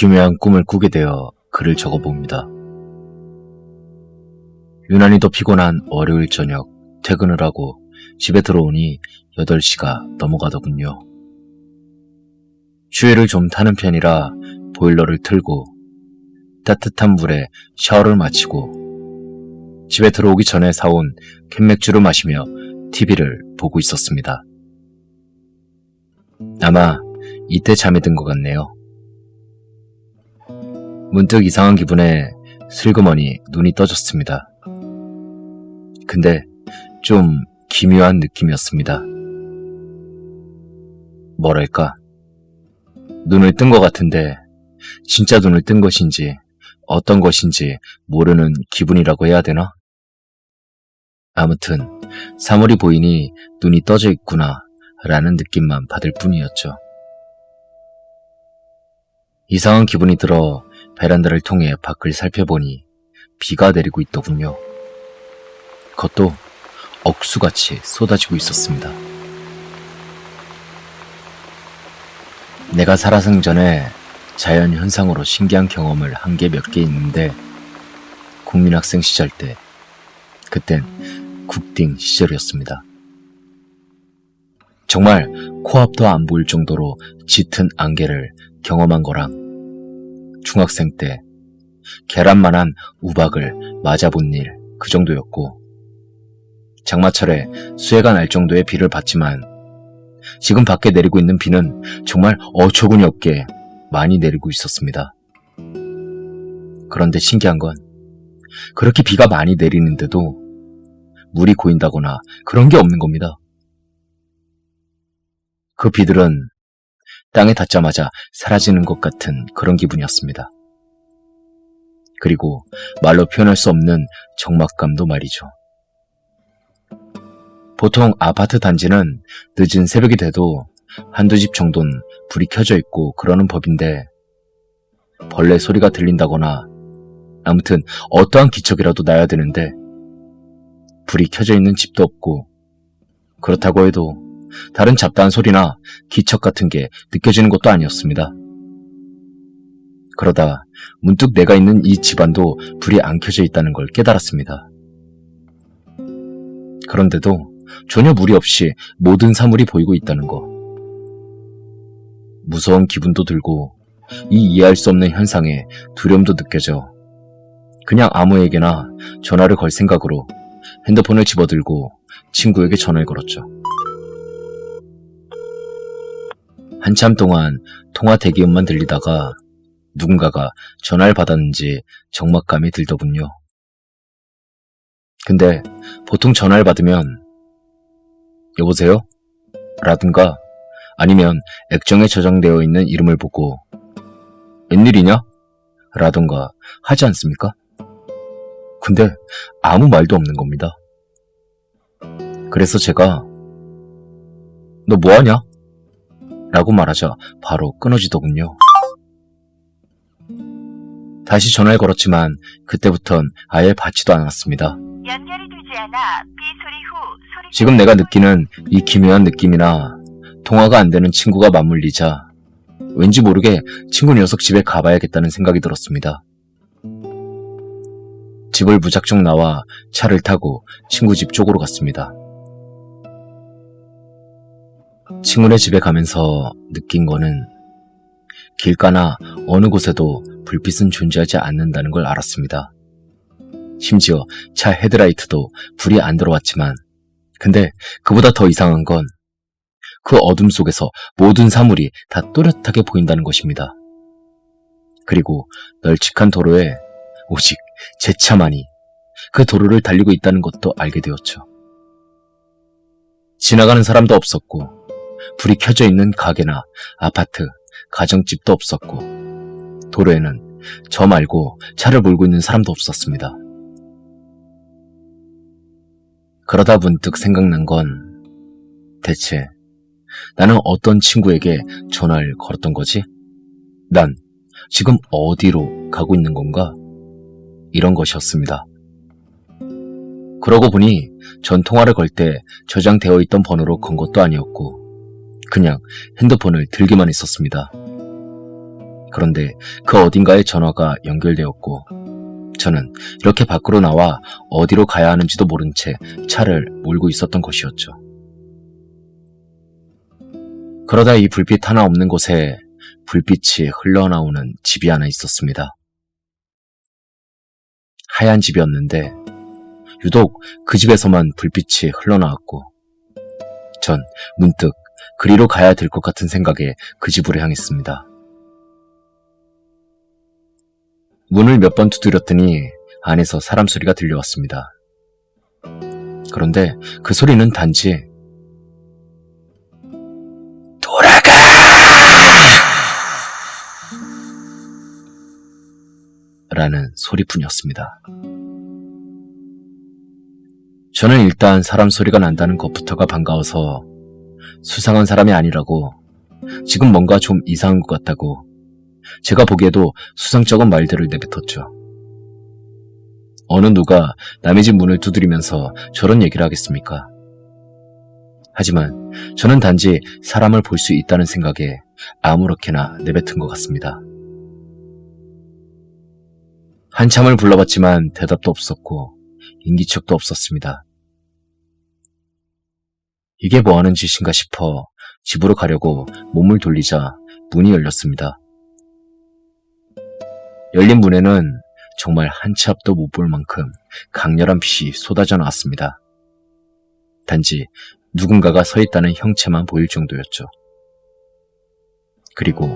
기묘한 꿈을 꾸게 되어 글을 적어봅니다. 유난히 더 피곤한 월요일 저녁 퇴근을 하고 집에 들어오니 8시가 넘어가더군요. 추위를 좀 타는 편이라 보일러를 틀고 따뜻한 물에 샤워를 마치고 집에 들어오기 전에 사온 캔맥주를 마시며 TV를 보고 있었습니다. 아마 이때 잠이 든 것 같네요. 문득 이상한 기분에 슬그머니 눈이 떠졌습니다. 근데 좀 기묘한 느낌이었습니다. 뭐랄까, 눈을 뜬 것 같은데 진짜 눈을 뜬 것인지 어떤 것인지 모르는 기분이라고 해야 되나? 아무튼 사물이 보이니 눈이 떠져 있구나 라는 느낌만 받을 뿐이었죠. 이상한 기분이 들어 베란다를 통해 밖을 살펴보니 비가 내리고 있더군요. 그것도 억수같이 쏟아지고 있었습니다. 내가 살아생전에 자연현상으로 신기한 경험을 한 게 몇 개 있는데 국민학생 시절 때, 그땐 국딩 시절이었습니다. 정말 코앞도 안 보일 정도로 짙은 안개를 경험한 거랑 중학생 때 계란만한 우박을 맞아본 일 그 정도였고, 장마철에 수해가 날 정도의 비를 봤지만 지금 밖에 내리고 있는 비는 정말 어처구니 없게 많이 내리고 있었습니다. 그런데 신기한 건 그렇게 비가 많이 내리는데도 물이 고인다거나 그런 게 없는 겁니다. 그 비들은 땅에 닿자마자 사라지는 것 같은 그런 기분이었습니다. 그리고 말로 표현할 수 없는 적막감도 말이죠. 보통 아파트 단지는 늦은 새벽이 돼도 한두 집 정도는 불이 켜져 있고 그러는 법인데, 벌레 소리가 들린다거나 아무튼 어떠한 기척이라도 나야 되는데 불이 켜져 있는 집도 없고, 그렇다고 해도 다른 잡다한 소리나 기척 같은 게 느껴지는 것도 아니었습니다. 그러다 문득 내가 있는 이 집안도 불이 안 켜져 있다는 걸 깨달았습니다. 그런데도 전혀 무리 없이 모든 사물이 보이고 있다는 거. 무서운 기분도 들고 이 이해할 수 없는 현상에 두려움도 느껴져 그냥 아무에게나 전화를 걸 생각으로 핸드폰을 집어들고 친구에게 전화를 걸었죠. 한참 동안 통화 대기음만 들리다가 누군가가 전화를 받았는지 적막감이 들더군요. 근데 보통 전화를 받으면 여보세요? 라든가 아니면 액정에 저장되어 있는 이름을 보고 웬일이냐? 라든가 하지 않습니까? 근데 아무 말도 없는 겁니다. 그래서 제가 너 뭐하냐? 라고 말하자 바로 끊어지더군요. 다시 전화를 걸었지만 그때부턴 아예 받지도 않았습니다. 연결이 되지 않아 삐 소리 후 소리. 지금 내가 느끼는 이 기묘한 느낌이나 통화가 안 되는 친구가 맞물리자 왠지 모르게 친구 녀석 집에 가봐야겠다는 생각이 들었습니다. 집을 무작정 나와 차를 타고 친구 집 쪽으로 갔습니다. 친구네 집에 가면서 느낀 거는 길가나 어느 곳에도 불빛은 존재하지 않는다는 걸 알았습니다. 심지어 차 헤드라이트도 불이 안 들어왔지만, 근데 그보다 더 이상한 건 그 어둠 속에서 모든 사물이 다 또렷하게 보인다는 것입니다. 그리고 널찍한 도로에 오직 제 차만이 그 도로를 달리고 있다는 것도 알게 되었죠. 지나가는 사람도 없었고 불이 켜져 있는 가게나 아파트, 가정집도 없었고 도로에는 저 말고 차를 몰고 있는 사람도 없었습니다. 그러다 문득 생각난 건 대체 나는 어떤 친구에게 전화를 걸었던 거지? 난 지금 어디로 가고 있는 건가? 이런 것이었습니다. 그러고 보니 전 통화를 걸 때 저장되어 있던 번호로 건 것도 아니었고 그냥 핸드폰을 들기만 했었습니다. 그런데 그 어딘가에 전화가 연결되었고 저는 이렇게 밖으로 나와 어디로 가야 하는지도 모른 채 차를 몰고 있었던 것이었죠. 그러다 이 불빛 하나 없는 곳에 불빛이 흘러나오는 집이 하나 있었습니다. 하얀 집이었는데 유독 그 집에서만 불빛이 흘러나왔고 전 문득 그리로 가야 될 것 같은 생각에 그 집으로 향했습니다. 문을 몇 번 두드렸더니 안에서 사람 소리가 들려왔습니다. 그런데 그 소리는 단지 돌아가! 라는 소리뿐이었습니다. 저는 일단 사람 소리가 난다는 것부터가 반가워서 수상한 사람이 아니라고, 지금 뭔가 좀 이상한 것 같다고 제가 보기에도 수상쩍은 말들을 내뱉었죠. 어느 누가 남의 집 문을 두드리면서 저런 얘기를 하겠습니까? 하지만 저는 단지 사람을 볼 수 있다는 생각에 아무렇게나 내뱉은 것 같습니다. 한참을 불러봤지만 대답도 없었고 인기척도 없었습니다. 이게 뭐하는 짓인가 싶어 집으로 가려고 몸을 돌리자 문이 열렸습니다. 열린 문에는 정말 한 치 앞도 못 볼 만큼 강렬한 빛이 쏟아져 나왔습니다. 단지 누군가가 서 있다는 형체만 보일 정도였죠. 그리고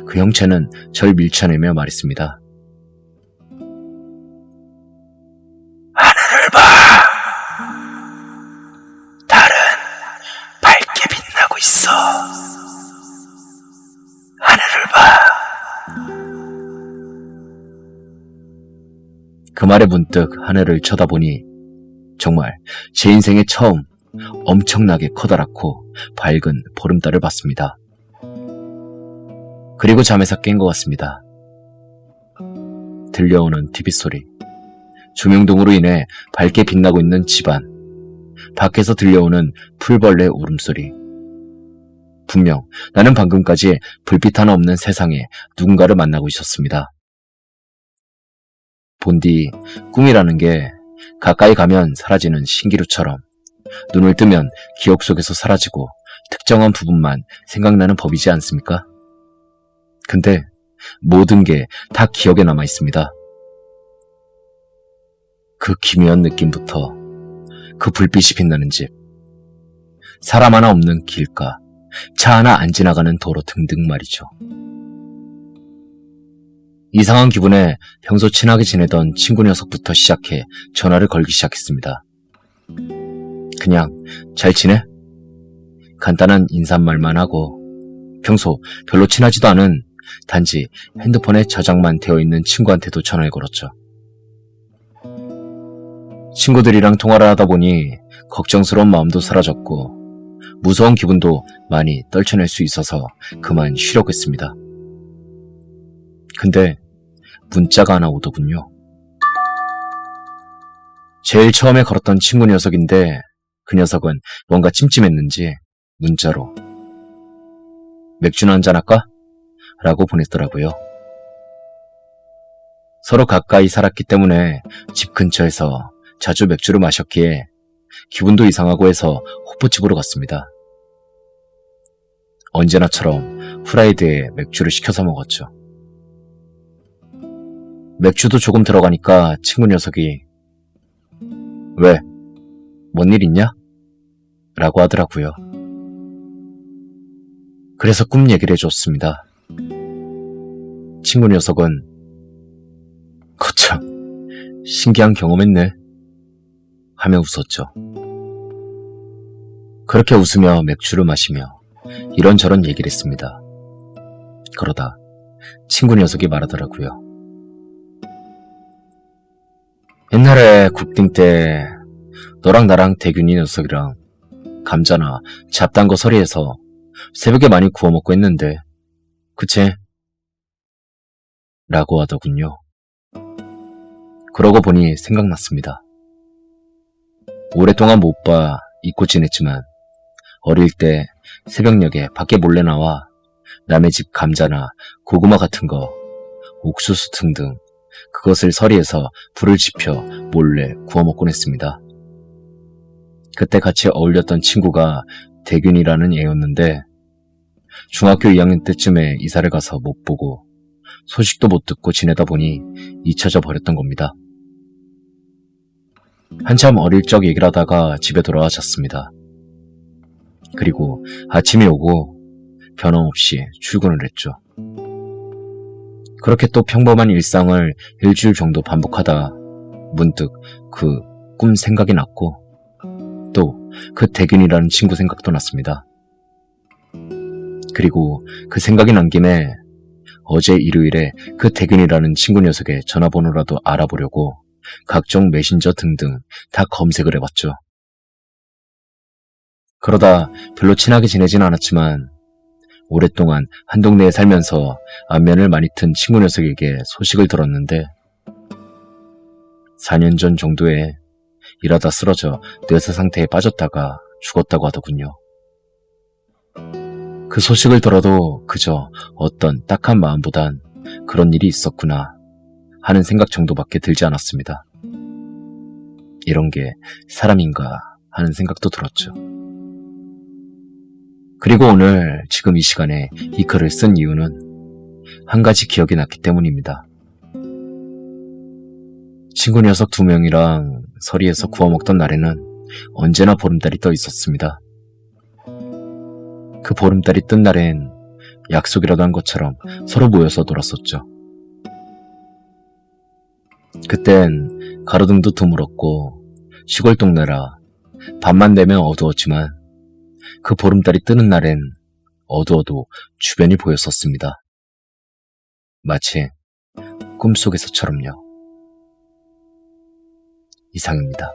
그 형체는 절 밀쳐내며 말했습니다. 하늘을 봐! 달은 밝게 빛나고 있어. 하늘을 봐! 그 말에 문득 하늘을 쳐다보니 정말 제 인생에 처음 엄청나게 커다랗고 밝은 보름달을 봤습니다. 그리고 잠에서 깬 것 같습니다. 들려오는 TV 소리, 조명등으로 인해 밝게 빛나고 있는 집안, 밖에서 들려오는 풀벌레 울음소리. 분명 나는 방금까지 불빛 하나 없는 세상에 누군가를 만나고 있었습니다. 본디 꿈이라는 게 가까이 가면 사라지는 신기루처럼 눈을 뜨면 기억 속에서 사라지고 특정한 부분만 생각나는 법이지 않습니까? 근데 모든 게 다 기억에 남아 있습니다. 그 기묘한 느낌부터 그 불빛이 빛나는 집, 사람 하나 없는 길가, 차 하나 안 지나가는 도로 등등 말이죠. 이상한 기분에 평소 친하게 지내던 친구 녀석부터 시작해 전화를 걸기 시작했습니다. 그냥 잘 지내? 간단한 인사말만 하고 평소 별로 친하지도 않은 단지 핸드폰에 저장만 되어 있는 친구한테도 전화를 걸었죠. 친구들이랑 통화를 하다 보니 걱정스러운 마음도 사라졌고 무서운 기분도 많이 떨쳐낼 수 있어서 그만 쉬려고 했습니다. 근데 문자가 하나 오더군요. 제일 처음에 걸었던 친구 녀석인데 그 녀석은 뭔가 찜찜했는지 문자로 맥주나 한잔 할까? 라고 보냈더라고요. 서로 가까이 살았기 때문에 집 근처에서 자주 맥주를 마셨기에 기분도 이상하고 해서 호프집으로 갔습니다. 언제나처럼 후라이드에 맥주를 시켜서 먹었죠. 맥주도 조금 들어가니까 친구 녀석이 왜? 뭔 일 있냐? 라고 하더라고요. 그래서 꿈 얘기를 해줬습니다. 친구 녀석은 거참 신기한 경험했네 하며 웃었죠. 그렇게 웃으며 맥주를 마시며 이런저런 얘기를 했습니다. 그러다 친구 녀석이 말하더라고요. 옛날에 굿딩 때 너랑 나랑 대균이 녀석이랑 감자나 잡단 거 서리에서 새벽에 많이 구워 먹고 했는데 그치? 라고 하더군요. 그러고 보니 생각났습니다. 오랫동안 못 봐 잊고 지냈지만 어릴 때 새벽녘에 밖에 몰래 나와 남의 집 감자나 고구마 같은 거 옥수수 등등 그것을 서리에서 불을 지펴 몰래 구워 먹곤 했습니다. 그때 같이 어울렸던 친구가 대균이라는 애였는데 중학교 2학년 때쯤에 이사를 가서 못 보고 소식도 못 듣고 지내다 보니 잊혀져 버렸던 겁니다. 한참 어릴 적 얘기를 하다가 집에 돌아와 잤습니다. 그리고 아침이 오고 변함없이 출근을 했죠. 그렇게 또 평범한 일상을 일주일 정도 반복하다 문득 그 꿈 생각이 났고 또 그 대균이라는 친구 생각도 났습니다. 그리고 그 생각이 난 김에 어제 일요일에 그 대균이라는 친구 녀석의 전화번호라도 알아보려고 각종 메신저 등등 다 검색을 해봤죠. 그러다 별로 친하게 지내진 않았지만 오랫동안 한 동네에 살면서 안면을 많이 튼 친구 녀석에게 소식을 들었는데 4년 전 정도에 일하다 쓰러져 뇌사 상태에 빠졌다가 죽었다고 하더군요. 그 소식을 들어도 그저 어떤 딱한 마음보단 그런 일이 있었구나 하는 생각 정도밖에 들지 않았습니다. 이런 게 사람인가 하는 생각도 들었죠. 그리고 오늘 지금 이 시간에 이 글을 쓴 이유는 한 가지 기억이 났기 때문입니다. 친구 녀석 2명이랑 서리에서 구워 먹던 날에는 언제나 보름달이 떠 있었습니다. 그 보름달이 뜬 날엔 약속이라도 한 것처럼 서로 모여서 놀았었죠. 그땐 가로등도 드물었고 시골 동네라 밤만 되면 어두웠지만 그 보름달이 뜨는 날엔 어두워도 주변이 보였었습니다. 마치 꿈속에서처럼요. 이상입니다.